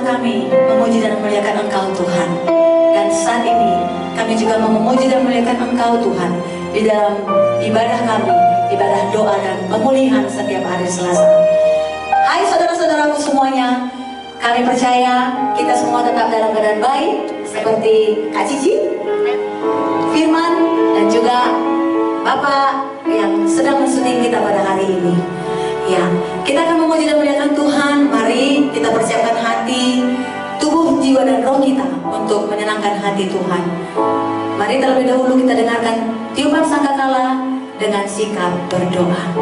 bersama kami memuji dan memuliakan Engkau Tuhan. Dan saat ini kami juga memuji dan memuliakan Engkau Tuhan di dalam ibadah kami, ibadah doa dan pemulihan setiap hari Selasa. Hai saudara-saudaraku semuanya, kami percaya kita semua tetap dalam keadaan baik, seperti Kak Cici, Firman, dan juga Bapak yang sedang mensyuting kita pada hari ini. Ya, kita akan memuji dan memuliakan Tuhan. Mari kita persiapkan hati, tubuh, jiwa, dan roh kita untuk menyenangkan hati Tuhan. Mari terlebih dahulu kita dengarkan tiupan sangkakala dengan sikap berdoa.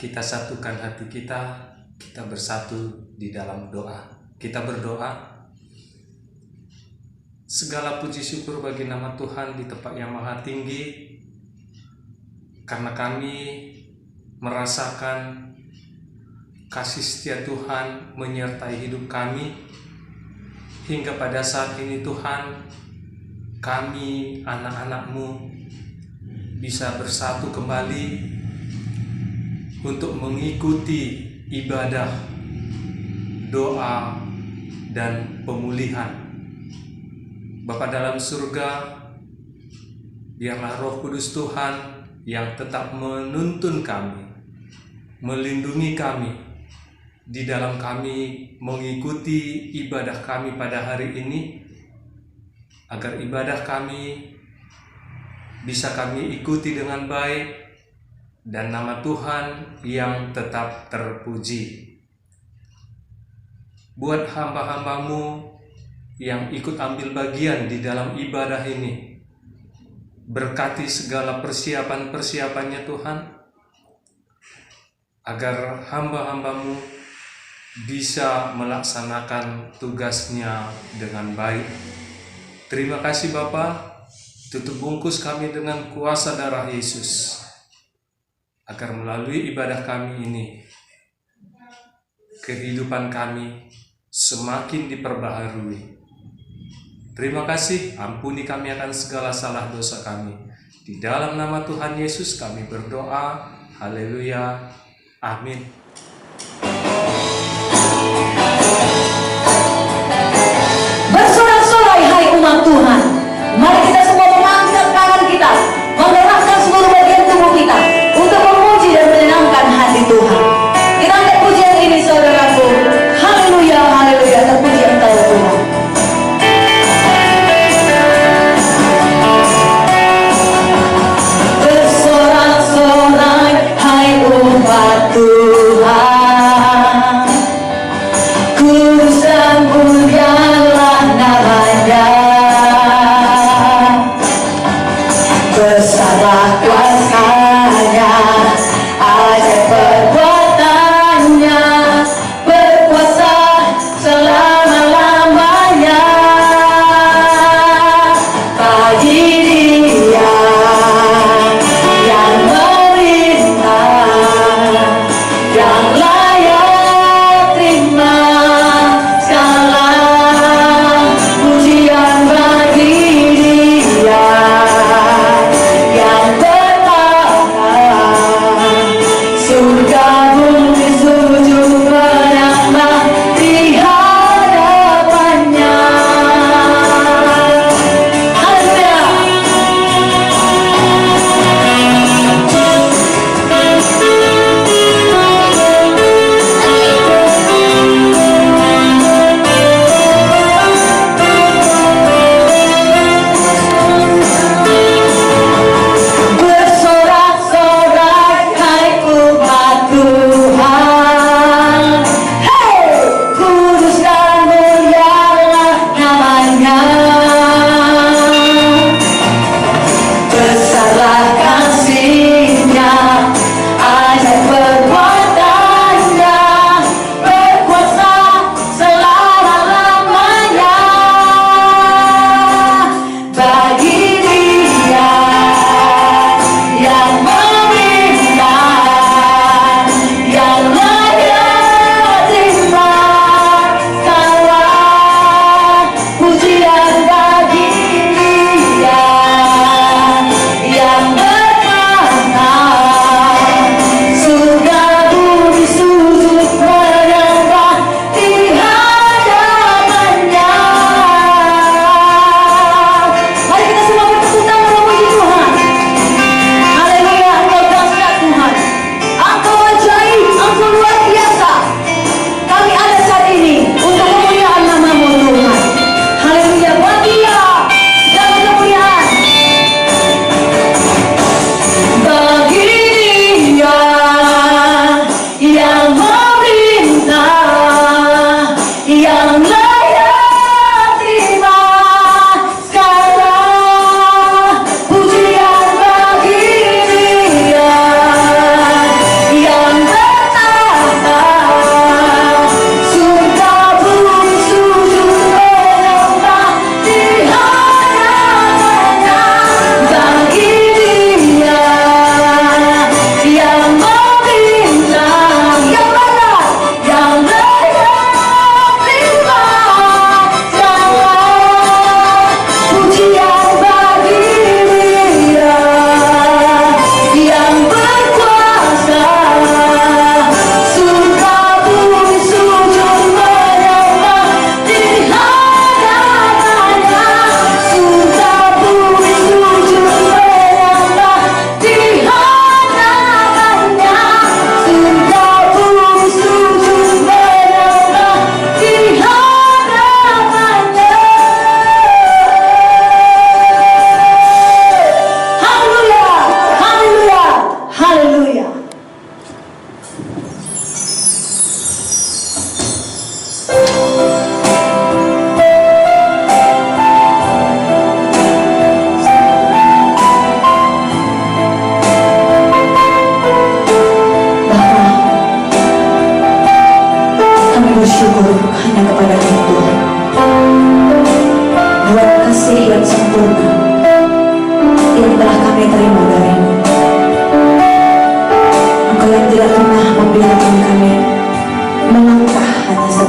Kita satukan hati kita bersatu di dalam doa. Kita berdoa, segala puji syukur bagi nama Tuhan di tempat yang maha tinggi, karena kami merasakan kasih setia Tuhan menyertai hidup kami, hingga pada saat ini Tuhan, kami anak-anak-Mu bisa bersatu kembali untuk mengikuti ibadah, doa, dan pemulihan. Bapa dalam surga, biarlah Roh Kudus Tuhan yang tetap menuntun kami, melindungi kami, di dalam kami mengikuti ibadah kami pada hari ini, agar ibadah kami bisa kami ikuti dengan baik, dan nama Tuhan yang tetap terpuji. Buat hamba-hamba-Mu yang ikut ambil bagian di dalam ibadah ini, berkati segala persiapan-persiapannya Tuhan, agar hamba-hamba-Mu bisa melaksanakan tugasnya dengan baik. Terima kasih Bapa, tutup bungkus kami dengan kuasa darah Yesus, agar melalui ibadah kami ini, kehidupan kami semakin diperbaharui. Terima kasih, ampuni kami akan segala salah dosa kami. Di dalam nama Tuhan Yesus kami berdoa. Haleluya. Amin. Bersorak-sorai hai umat Tuhan. Mari kita semua mengangkat tangan kita, menggerakkan seluruh bagian tubuh kita untuk memuji dan menyenangkan hati Tuhan. Kita angkat pujian ini saudaraku. Haleluya, haleluya, terpuji Engkau Tuhan. Bersorak-sorai hai umat Tuhan, kudus dan mulialah namanya. Besarlah kuasanya, ajaib perbuatannya, berkuasa selama-lamanya. Bagi Dia yang merintah, yang layak terima segala pujian bagi Dia yang bertahta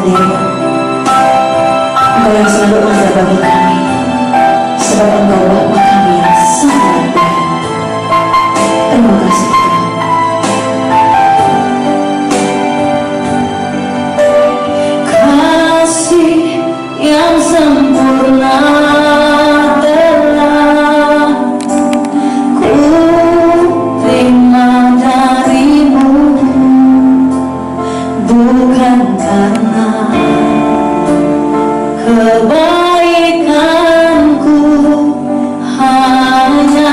sendirian. Engkau yang selalu ada bagi kami, sebab Engkau Bapa kami yang sangat baik. Terima kasih Tuhan. Kasih yang sempurna telah ku terima darimu, bukan karena kebaikanku, hanya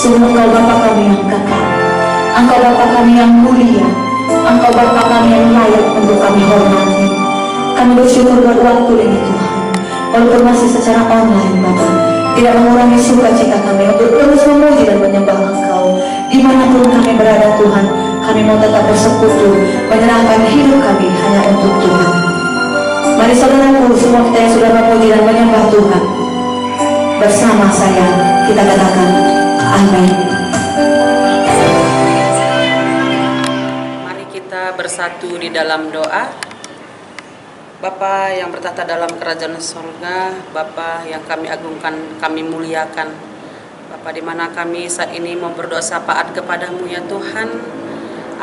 Sungguh Engkau Bapa kami yang kekal, Engkau Bapa kami yang mulia, Engkau Bapa kami yang layak untuk kami hormati. Kami bersyukur buat waktu ini Tuhan, walaupun masih secara online Bapa, tidak mengurangi sukacita kami untuk terus memuji dan menyembah Engkau. Dimanapun kami berada Tuhan, kami mau tetap bersekutu, menyerahkan hidup kami hanya untuk Tuhan. Mari saudaraku, semua kita yang sudah memuji dan menyembah Tuhan, bersama saya kita katakan amin. Mari kita bersatu di dalam doa. Bapa yang bertata dalam kerajaan surga, Bapa yang kami agungkan, kami muliakan. Bapa, di mana kami saat ini mau berdoa syafaat kepadamu ya Tuhan.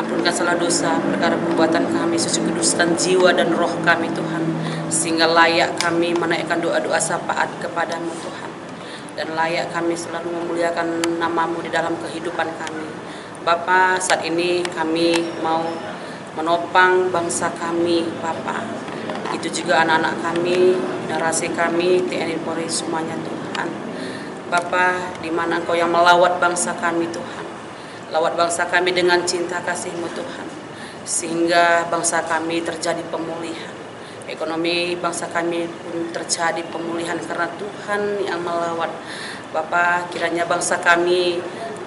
Ampunkan segala dosa, perkara perbuatan kami, suci kuduskan jiwa dan roh kami Tuhan, sehingga layak kami menaikkan doa-doa syafaat kepadamu Tuhan, dan layak kami selalu memuliakan namamu di dalam kehidupan kami. Bapa, saat ini kami mau menopang bangsa kami Bapa, itu juga anak-anak kami, generasi kami, TNI Polri semuanya Tuhan. Bapa, di mana Engkau yang melawat bangsa kami Tuhan, lawat bangsa kami dengan cinta kasih-Mu Tuhan, sehingga bangsa kami terjadi pemulihan. Ekonomi bangsa kami pun terjadi pemulihan karena Tuhan yang melawat. Bapa, kiranya bangsa kami,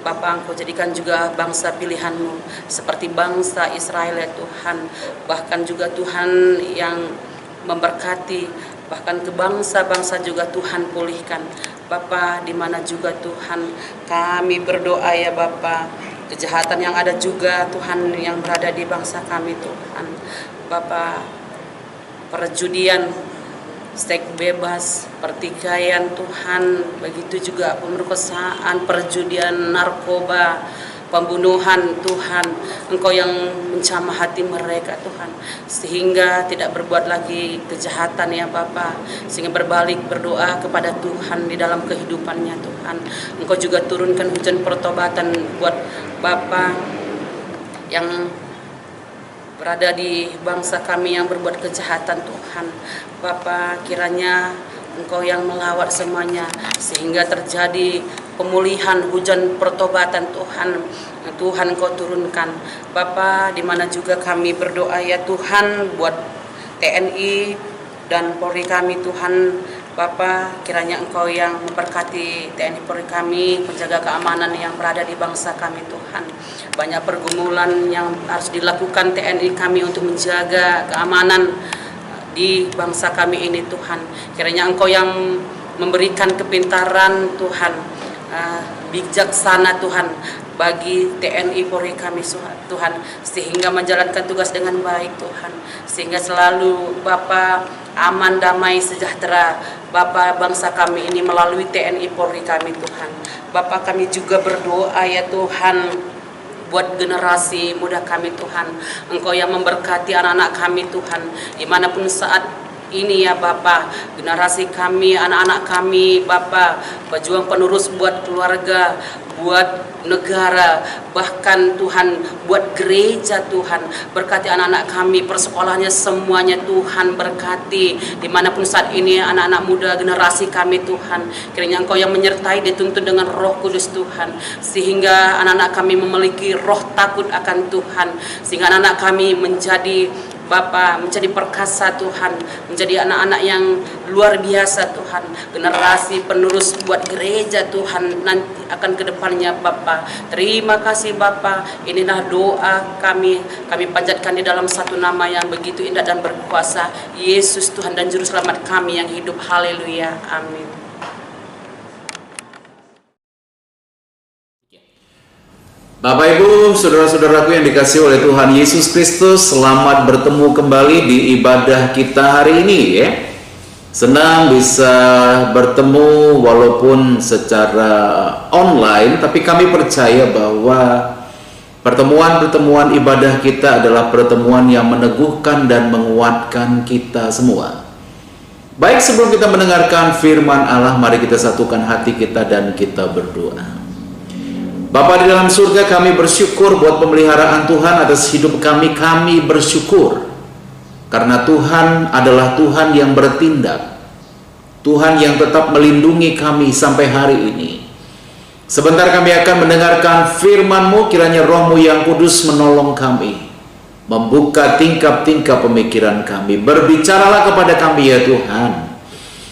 Bapa, Engkau jadikan juga bangsa pilihan-Mu, seperti bangsa Israel ya Tuhan. Bahkan juga Tuhan yang memberkati, bahkan ke bangsa-bangsa juga Tuhan pulihkan. Bapa, di mana juga Tuhan kami berdoa ya Bapa, kejahatan yang ada juga Tuhan yang berada di bangsa kami Tuhan. Bapa, perjudian, seks bebas, pertikaian Tuhan, begitu juga pemerkosaan, perjudian, narkoba, pembunuhan Tuhan, Engkau yang mencamah hati mereka Tuhan, sehingga tidak berbuat lagi kejahatan ya Bapa, sehingga berbalik berdoa kepada Tuhan di dalam kehidupannya Tuhan. Engkau juga turunkan hujan pertobatan buat Bapa yang berada di bangsa kami yang berbuat kejahatan Tuhan. Bapa, kiranya Engkau yang melawat semuanya, sehingga terjadi pemulihan, hujan pertobatan Tuhan. Tuhan Engkau turunkan. Bapa, di mana juga kami berdoa ya Tuhan buat TNI dan Polri kami Tuhan. Bapa, kiranya Engkau yang memberkati TNI Polri kami, penjaga keamanan yang berada di bangsa kami Tuhan. Banyak pergumulan yang harus dilakukan TNI kami untuk menjaga keamanan di bangsa kami ini Tuhan. Kiranya Engkau yang memberikan kepintaran Tuhan, bijaksana Tuhan bagi TNI Polri kami Tuhan, sehingga menjalankan tugas dengan baik Tuhan, sehingga selalu Bapa aman, damai, sejahtera Bapa bangsa kami ini melalui TNI Polri kami Tuhan. Bapa, kami juga berdoa ya Tuhan buat generasi muda kami Tuhan. Engkau yang memberkati anak-anak kami Tuhan, dimanapun saat ini ya Bapa, generasi kami, anak-anak kami Bapa, pejuang penerus buat keluarga, buat negara, bahkan Tuhan buat gereja Tuhan. Berkati anak-anak kami, persekolahannya semuanya Tuhan berkati, dimanapun saat ini anak-anak muda generasi kami Tuhan. Kiranya Engkau yang menyertai, dituntun dengan Roh Kudus Tuhan, sehingga anak-anak kami memiliki roh takut akan Tuhan, sehingga anak-anak kami menjadi Bapa, menjadi perkasa Tuhan, menjadi anak-anak yang luar biasa Tuhan, generasi penerus buat gereja Tuhan nanti akan kedepannya Bapa. Terima kasih Bapa, inilah doa kami panjatkan di dalam satu nama yang begitu indah dan berkuasa, Yesus Tuhan dan Juru Selamat kami yang hidup. Haleluya, amin. Bapak Ibu, saudara-saudaraku yang dikasihi oleh Tuhan Yesus Kristus, selamat bertemu kembali di ibadah kita hari ini ya. Senang bisa bertemu walaupun secara online, tapi kami percaya bahwa pertemuan-pertemuan ibadah kita adalah pertemuan yang meneguhkan dan menguatkan kita semua. Baik, sebelum kita mendengarkan firman Allah, mari kita satukan hati kita dan kita berdoa. Bapa di dalam surga, kami bersyukur buat pemeliharaan Tuhan atas hidup kami. Kami bersyukur karena Tuhan adalah Tuhan yang bertindak, Tuhan yang tetap melindungi kami sampai hari ini. Sebentar kami akan mendengarkan firman-Mu, kiranya Roh-Mu yang kudus menolong kami, membuka tingkap-tingkap pemikiran kami. Berbicaralah kepada kami ya Tuhan,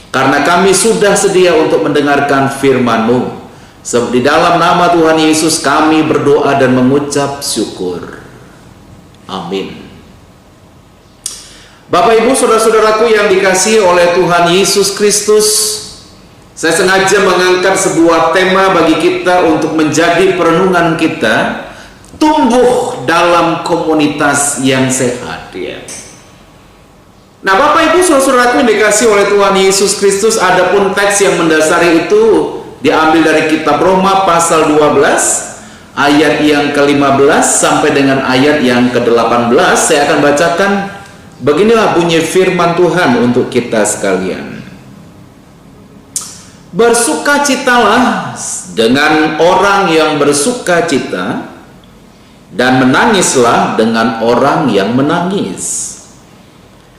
karena kami sudah sedia untuk mendengarkan firman-Mu. Di dalam nama Tuhan Yesus kami berdoa dan mengucap syukur. Amin. Bapak Ibu saudara-saudaraku yang dikasihi oleh Tuhan Yesus Kristus, saya sengaja mengangkat sebuah tema bagi kita untuk menjadi perenungan kita, tumbuh dalam komunitas yang sehat ya. Nah Bapak Ibu saudara-saudaraku yang dikasihi oleh Tuhan Yesus Kristus, adapun teks yang mendasari itu diambil dari kitab Roma pasal 12 ayat yang ke-15 sampai dengan ayat yang ke-18. Saya akan bacakan. Beginilah bunyi firman Tuhan untuk kita sekalian. Bersukacitalah dengan orang yang bersukacita, dan menangislah dengan orang yang menangis.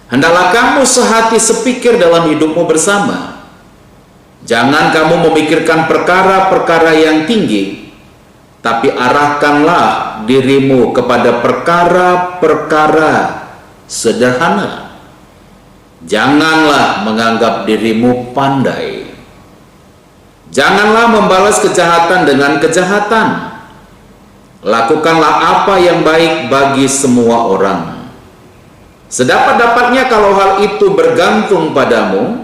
Hendaklah kamu sehati sepikir dalam hidupmu bersama. Jangan kamu memikirkan perkara-perkara yang tinggi, tapi arahkanlah dirimu kepada perkara-perkara sederhana. Janganlah menganggap dirimu pandai. Janganlah membalas kejahatan dengan kejahatan. Lakukanlah apa yang baik bagi semua orang. Sedapat-dapatnya kalau hal itu bergantung padamu,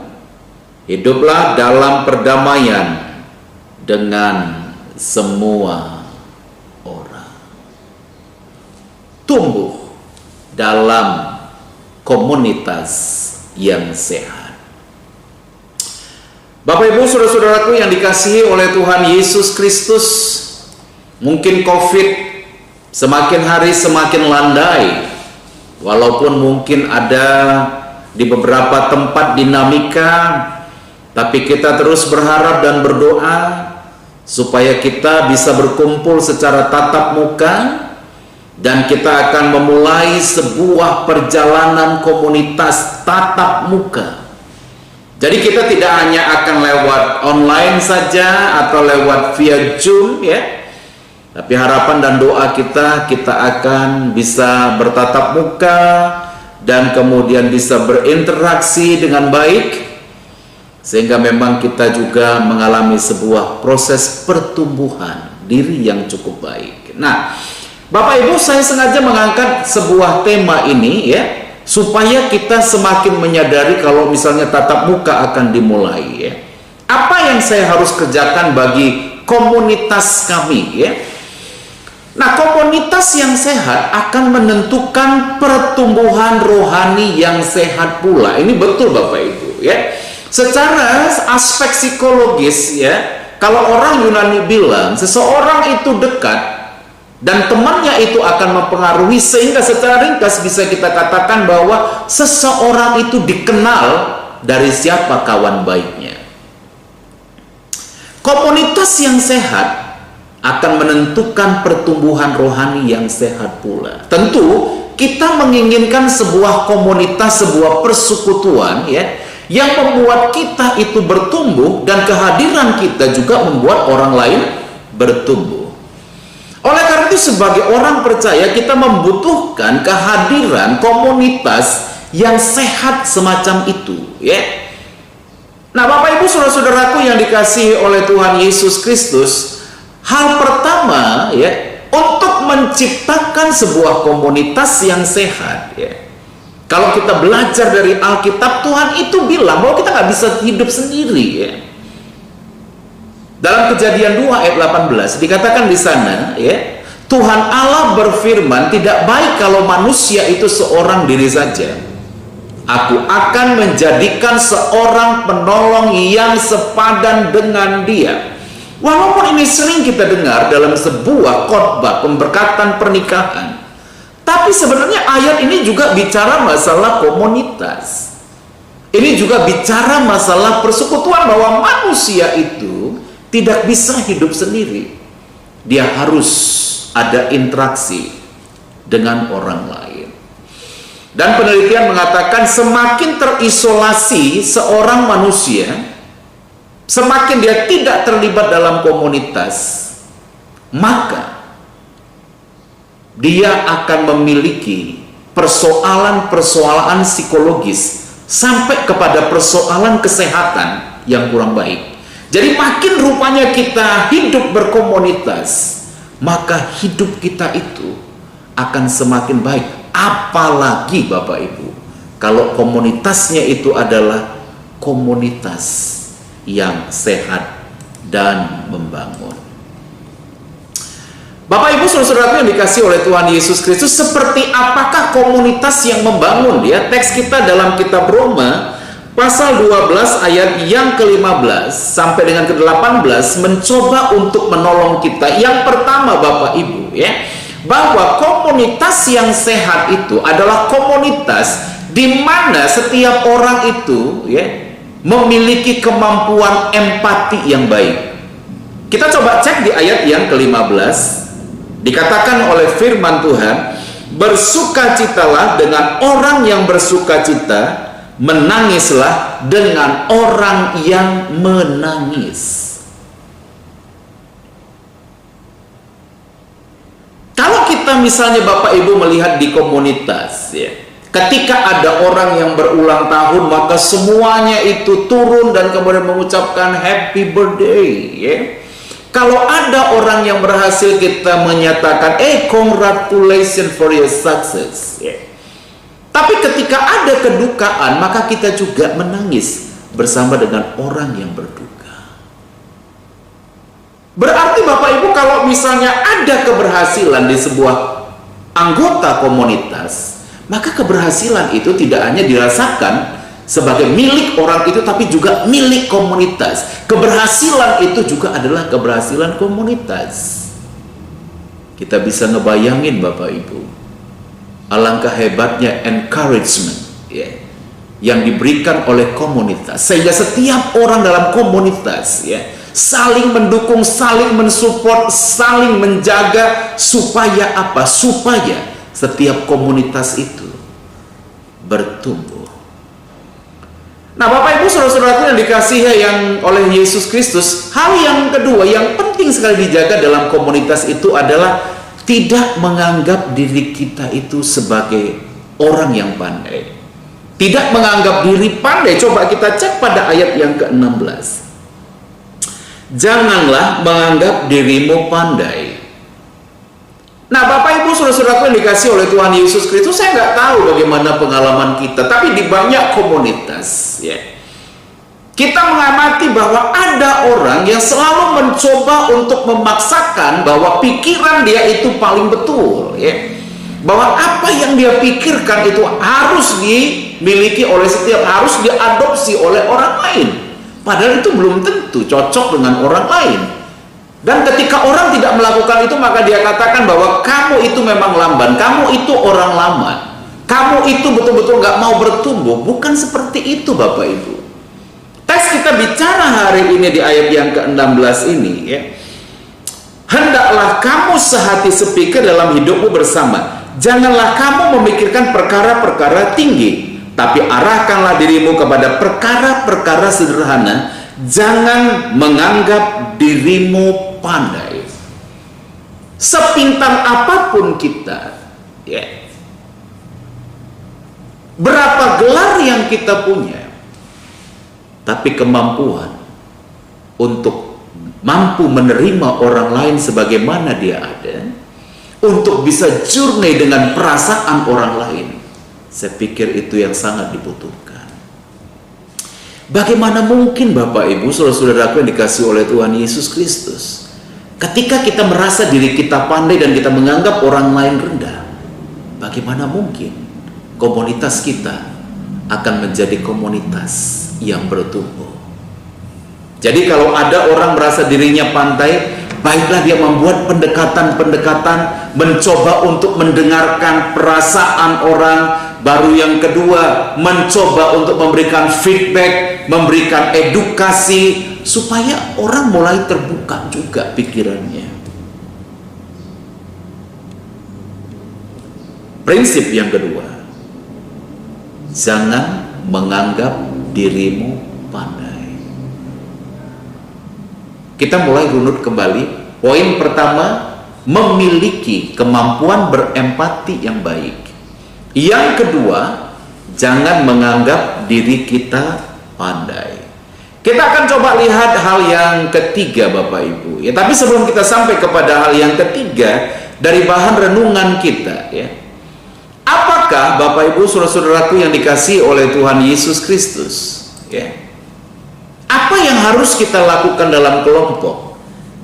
hiduplah dalam perdamaian dengan semua orang. Tumbuh dalam komunitas yang sehat. Bapak Ibu saudara-saudaraku yang dikasihi oleh Tuhan Yesus Kristus, mungkin COVID semakin hari semakin landai, walaupun mungkin ada di beberapa tempat dinamika, tapi kita terus berharap dan berdoa supaya kita bisa berkumpul secara tatap muka, dan kita akan memulai sebuah perjalanan komunitas tatap muka. Jadi kita tidak hanya akan lewat online saja atau lewat via Zoom ya, tapi harapan dan doa kita akan bisa bertatap muka dan kemudian bisa berinteraksi dengan baik, sehingga memang kita juga mengalami sebuah proses pertumbuhan diri yang cukup baik. Nah Bapak Ibu, saya sengaja mengangkat sebuah tema ini ya, supaya kita semakin menyadari kalau misalnya tatap muka akan dimulai ya. Apa yang saya harus kerjakan bagi komunitas kami ya? Nah, komunitas yang sehat akan menentukan pertumbuhan rohani yang sehat pula. Ini betul Bapak Ibu ya. Secara aspek psikologis ya, kalau orang Yunani bilang seseorang itu dekat dan temannya itu akan mempengaruhi, sehingga secara ringkas bisa kita katakan bahwa seseorang itu dikenal dari siapa kawan baiknya. Komunitas yang sehat akan menentukan pertumbuhan rohani yang sehat pula. Tentu kita menginginkan sebuah komunitas, sebuah persekutuan ya, yang membuat kita itu bertumbuh, dan kehadiran kita juga membuat orang lain bertumbuh. Oleh karena itu sebagai orang percaya kita membutuhkan kehadiran komunitas yang sehat semacam itu ya. Nah Bapak Ibu saudara-saudaraku yang dikasihi oleh Tuhan Yesus Kristus, hal pertama ya, untuk menciptakan sebuah komunitas yang sehat ya, kalau kita belajar dari Alkitab, Tuhan itu bilang bahwa kita nggak bisa hidup sendiri ya. Dalam Kejadian 2 ayat 18 dikatakan di sana ya, Tuhan Allah berfirman, tidak baik kalau manusia itu seorang diri saja. Aku akan menjadikan seorang penolong yang sepadan dengan dia. Walaupun ini sering kita dengar dalam sebuah khotbah pemberkatan pernikahan, tapi sebenarnya ayat ini juga bicara masalah komunitas. Ini juga bicara masalah persekutuan, bahwa manusia itu tidak bisa hidup sendiri. Dia harus ada interaksi dengan orang lain. Dan penelitian mengatakan semakin terisolasi seorang manusia, semakin dia tidak terlibat dalam komunitas, maka dia akan memiliki persoalan-persoalan psikologis sampai kepada persoalan kesehatan yang kurang baik. Jadi makin rupanya kita hidup berkomunitas, maka hidup kita itu akan semakin baik. Apalagi Bapak Ibu, kalau komunitasnya itu adalah komunitas yang sehat dan membangun. Bapak Ibu saudara-saudaraku yang dikasihi oleh Tuhan Yesus Kristus, seperti apakah komunitas yang membangun? Ya, teks kita dalam kitab Roma pasal 12 ayat yang ke-15 sampai dengan ke-18 mencoba untuk menolong kita. Yang pertama Bapak Ibu, ya, bahwa komunitas yang sehat itu adalah komunitas di mana setiap orang itu, ya, memiliki kemampuan empati yang baik. Kita coba cek di ayat yang ke-15. Dikatakan oleh firman Tuhan, bersukacitalah dengan orang yang bersukacita, menangislah dengan orang yang menangis. Kalau kita misalnya Bapak Ibu melihat di komunitas, ya, ketika ada orang yang berulang tahun, maka semuanya itu turun dan kemudian mengucapkan happy birthday, ya. Kalau ada orang yang berhasil, kita menyatakan congratulations for your success, ya. Tapi ketika ada kedukaan, maka kita juga menangis bersama dengan orang yang berduka. Berarti Bapak Ibu, kalau misalnya ada keberhasilan di sebuah anggota komunitas, maka keberhasilan itu tidak hanya dirasakan sebagai milik orang itu, tapi juga milik komunitas. Keberhasilan itu juga adalah keberhasilan komunitas. Kita bisa ngebayangin Bapak Ibu, alangkah hebatnya encouragement, ya, yang diberikan oleh komunitas, sehingga setiap orang dalam komunitas, ya, saling mendukung, saling mensupport, saling menjaga, supaya apa? Supaya setiap komunitas itu bertumbuh. Nah Bapak Ibu saudara-saudaraku yang dikasihi yang oleh Yesus Kristus, hal yang kedua yang penting sekali dijaga dalam komunitas itu adalah tidak menganggap diri kita itu sebagai orang yang pandai. Tidak menganggap diri pandai. Coba kita cek pada ayat yang ke-16. Janganlah menganggap dirimu pandai. Nah Bapak Ibu saudara-saudaraku yang dikasihi oleh Tuhan Yesus Kristus, saya nggak tahu bagaimana pengalaman kita, tapi di banyak komunitas, ya, kita mengamati bahwa ada orang yang selalu mencoba untuk memaksakan bahwa pikiran dia itu paling betul, ya, bahwa apa yang dia pikirkan itu harus dimiliki oleh setiap, harus diadopsi oleh orang lain, padahal itu belum tentu cocok dengan orang lain. Dan ketika orang tidak melakukan itu, maka dia katakan bahwa kamu itu memang lamban, kamu itu orang lamban, kamu itu betul-betul nggak mau bertumbuh. Bukan seperti itu Bapak Ibu. Teks kita bicara hari ini di ayat yang ke-16 ini, ya, hendaklah kamu sehati sepikir dalam hidupmu bersama. Janganlah kamu memikirkan perkara-perkara tinggi, tapi arahkanlah dirimu kepada perkara-perkara sederhana. Jangan menganggap dirimu pandai. Sepintar apapun kita, ya, berapa gelar yang kita punya, tapi kemampuan untuk mampu menerima orang lain sebagaimana dia ada, untuk bisa journey dengan perasaan orang lain, saya pikir itu yang sangat dibutuhkan. Bagaimana mungkin Bapak Ibu saudara-saudaraku yang dikasihi oleh Tuhan Yesus Kristus, ketika kita merasa diri kita pandai dan kita menganggap orang lain rendah, bagaimana mungkin komunitas kita akan menjadi komunitas yang bertumbuh? Jadi kalau ada orang merasa dirinya pandai, baiklah dia membuat pendekatan-pendekatan, mencoba untuk mendengarkan perasaan orang. Baru yang kedua, mencoba untuk memberikan feedback, memberikan edukasi, supaya orang mulai terbuka juga pikirannya. Prinsip yang kedua, jangan menganggap dirimu pandai. Kita mulai runut kembali. Poin pertama, memiliki kemampuan berempati yang baik. Yang kedua, jangan menganggap diri kita pandai. Kita akan coba lihat hal yang ketiga Bapak Ibu ya. Tapi sebelum kita sampai kepada hal yang ketiga dari bahan renungan kita ya, apakah Bapak Ibu saudara-saudaraku yang dikasihi oleh Tuhan Yesus Kristus ya, apa yang harus kita lakukan dalam kelompok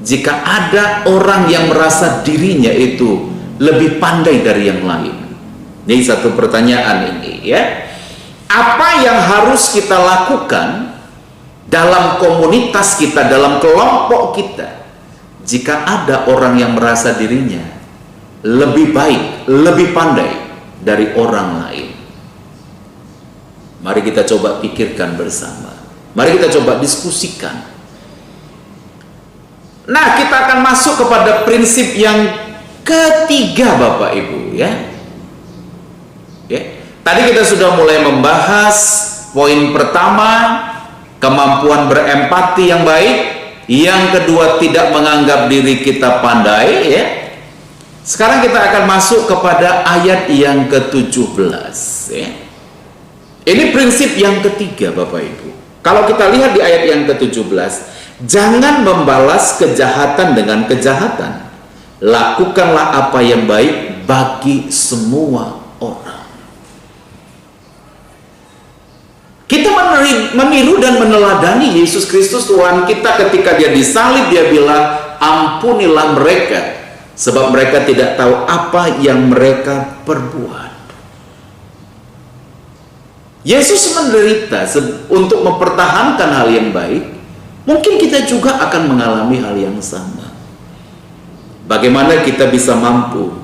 jika ada orang yang merasa dirinya itu lebih pandai dari yang lain? Ini satu pertanyaan ini ya. Apa yang harus kita lakukan dalam komunitas kita, dalam kelompok kita, jika ada orang yang merasa dirinya lebih baik, lebih pandai dari orang lain? Mari kita coba pikirkan bersama. Mari kita coba diskusikan. Nah, kita akan masuk kepada prinsip yang ketiga Bapak Ibu ya. Tadi kita sudah mulai membahas poin pertama, kemampuan berempati yang baik. Yang kedua, tidak menganggap diri kita pandai ya. Sekarang kita akan masuk kepada ayat yang ke-17 ya. Ini prinsip yang ketiga Bapak Ibu. Kalau kita lihat di ayat yang ke-17, jangan membalas kejahatan dengan kejahatan. Lakukanlah apa yang baik bagi semua orang. Kita meniru dan meneladani Yesus Kristus Tuhan kita ketika dia disalib. Dia bilang, ampunilah mereka sebab mereka tidak tahu apa yang mereka perbuat. Yesus menderita untuk mempertahankan hal yang baik. Mungkin kita juga akan mengalami hal yang sama. Bagaimana kita bisa mampu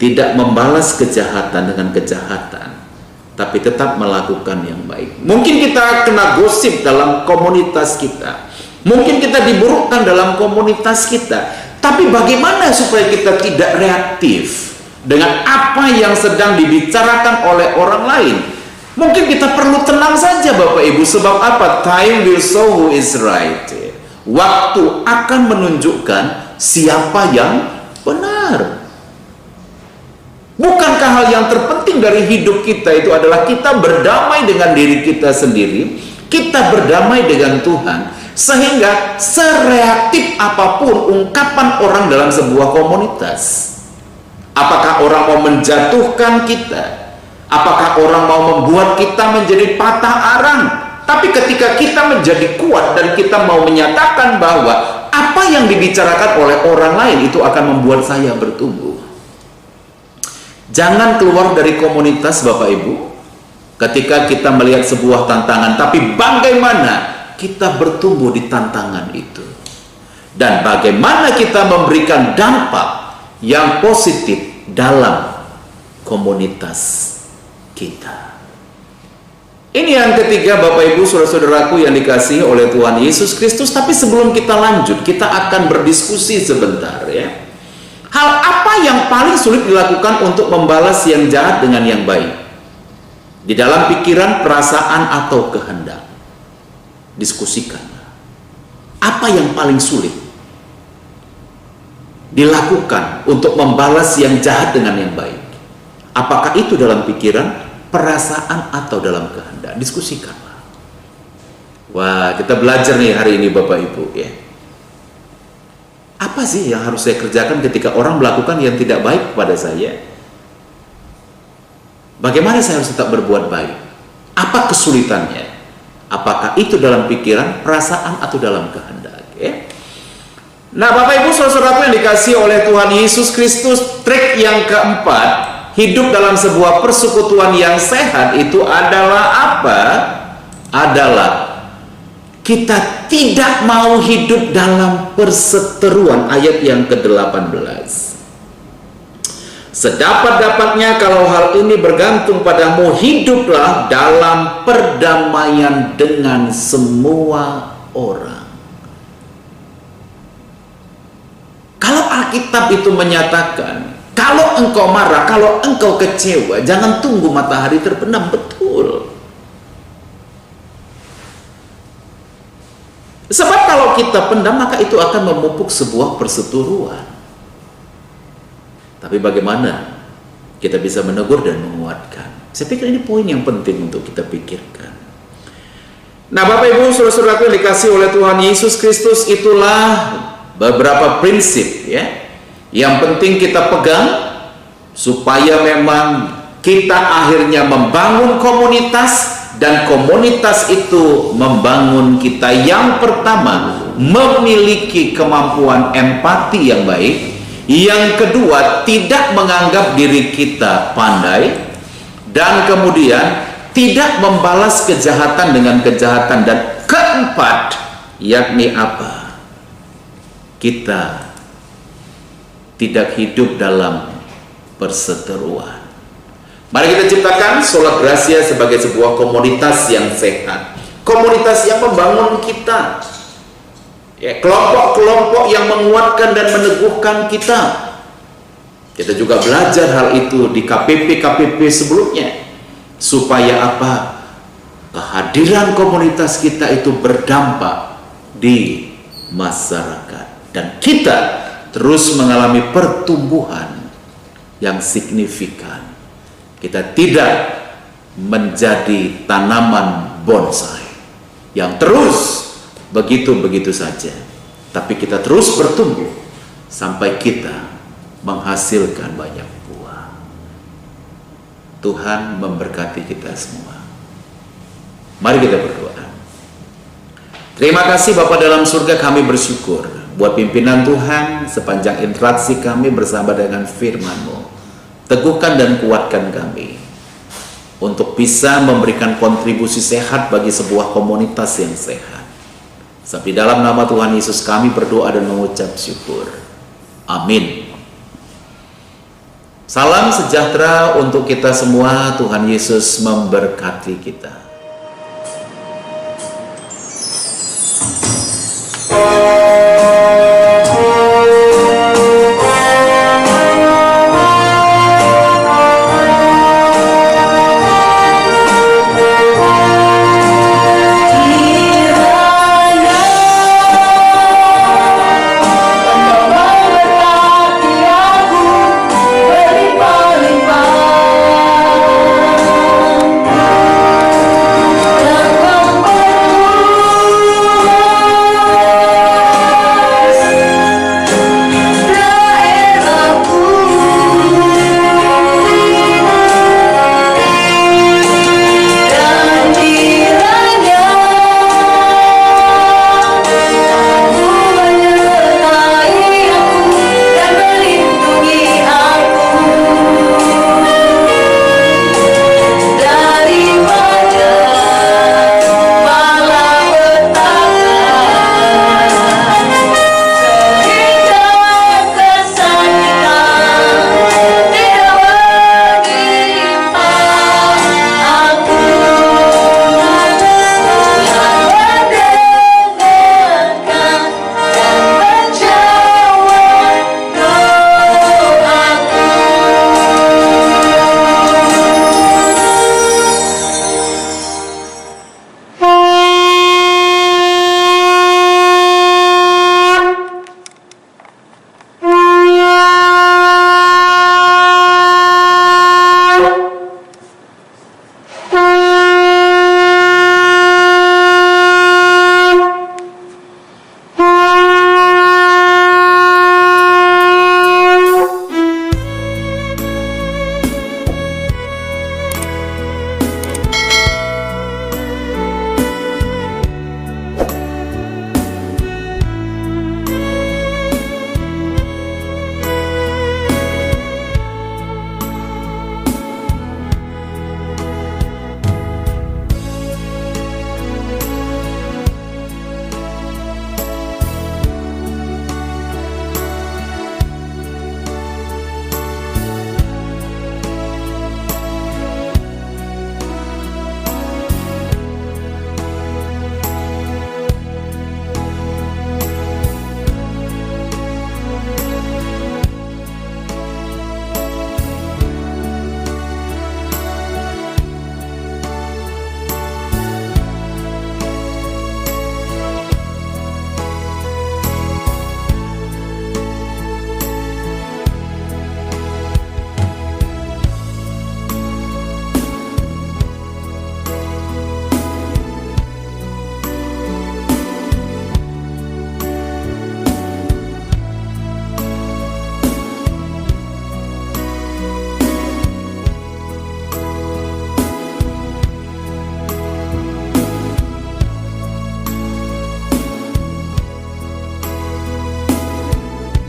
tidak membalas kejahatan dengan kejahatan, tapi tetap melakukan yang baik? Mungkin kita kena gosip dalam komunitas kita, mungkin kita diburukkan dalam komunitas kita, tapi bagaimana supaya kita tidak reaktif dengan apa yang sedang dibicarakan oleh orang lain? Mungkin kita perlu tenang saja Bapak Ibu. Sebab apa? Time will show who is right. Waktu akan menunjukkan siapa yang benar. Bukankah hal yang terpenting dari hidup kita itu adalah kita berdamai dengan diri kita sendiri, kita berdamai dengan Tuhan, sehingga sereaktif apapun ungkapan orang dalam sebuah komunitas. Apakah orang mau menjatuhkan kita? Apakah orang mau membuat kita menjadi patah arang? Tapi ketika kita menjadi kuat dan kita mau menyatakan bahwa apa yang dibicarakan oleh orang lain itu akan membuat saya bertumbuh. Jangan keluar dari komunitas Bapak Ibu ketika kita melihat sebuah tantangan, tapi bagaimana kita bertumbuh di tantangan itu, dan bagaimana kita memberikan dampak yang positif dalam komunitas kita. Ini yang ketiga Bapak Ibu saudara-saudaraku yang dikasihi oleh Tuhan Yesus Kristus. Tapi sebelum kita lanjut, kita akan berdiskusi sebentar ya. Hal apa yang paling sulit dilakukan untuk membalas yang jahat dengan yang baik? Di dalam pikiran, perasaan, atau kehendak? Diskusikan. Apa yang paling sulit dilakukan untuk membalas yang jahat dengan yang baik? Apakah itu dalam pikiran, perasaan, atau dalam kehendak? Diskusikanlah. Wah, kita belajar nih hari ini Bapak Ibu ya. Apa sih yang harus saya kerjakan ketika orang melakukan yang tidak baik kepada saya? Bagaimana saya harus tetap berbuat baik? Apa kesulitannya? Apakah itu dalam pikiran, perasaan, atau dalam kehendak ya? Nah Bapak Ibu saudara-saudaraku yang dikasihi oleh Tuhan Yesus Kristus, trik yang keempat, hidup dalam sebuah persekutuan yang sehat itu adalah apa? Adalah kita tidak mau hidup dalam perseteruan. Ayat yang ke-18. Sedapat-dapatnya kalau hal ini bergantung padamu, hiduplah dalam perdamaian dengan semua orang. Kalau Alkitab itu menyatakan, kalau engkau marah, kalau engkau kecewa, jangan tunggu matahari terbenam. Betul. Sebab kalau kalau kita pendam, maka itu akan memupuk sebuah perseteruan. Tapi bagaimana kita bisa menegur dan menguatkan? Saya pikir ini poin yang penting untuk kita pikirkan. Nah, Bapak Ibu, saudara-saudaraku yang dikasih oleh Tuhan Yesus Kristus, itulah beberapa prinsip ya yang penting kita pegang supaya memang kita akhirnya membangun komunitas, dan komunitas itu membangun kita. Yang pertama, memiliki kemampuan empati yang baik. Yang kedua, tidak menganggap diri kita pandai. Dan kemudian, tidak membalas kejahatan dengan kejahatan. Dan keempat, yakni apa? Kita tidak hidup dalam perseteruan. Mari kita ciptakan Sola Gracia sebagai sebuah komunitas yang sehat, komunitas yang membangun kita, ya, kelompok-kelompok yang menguatkan dan meneguhkan kita. Kita juga belajar hal itu di KPP sebelumnya, supaya apa? Kehadiran komunitas kita itu berdampak di masyarakat, dan kita terus mengalami pertumbuhan yang signifikan. Kita tidak menjadi tanaman bonsai yang terus begitu-begitu saja, tapi kita terus bertumbuh sampai kita menghasilkan banyak buah. Tuhan memberkati kita semua. Mari kita berdoa. Terima kasih Bapa dalam surga, kami bersyukur buat pimpinan Tuhan sepanjang interaksi kami bersama dengan firman-Mu. Teguhkan dan kuatkan kami untuk bisa memberikan kontribusi sehat bagi sebuah komunitas yang sehat. Tapi dalam nama Tuhan Yesus kami berdoa dan mengucap syukur. Amin. Salam sejahtera untuk kita semua. Tuhan Yesus memberkati kita.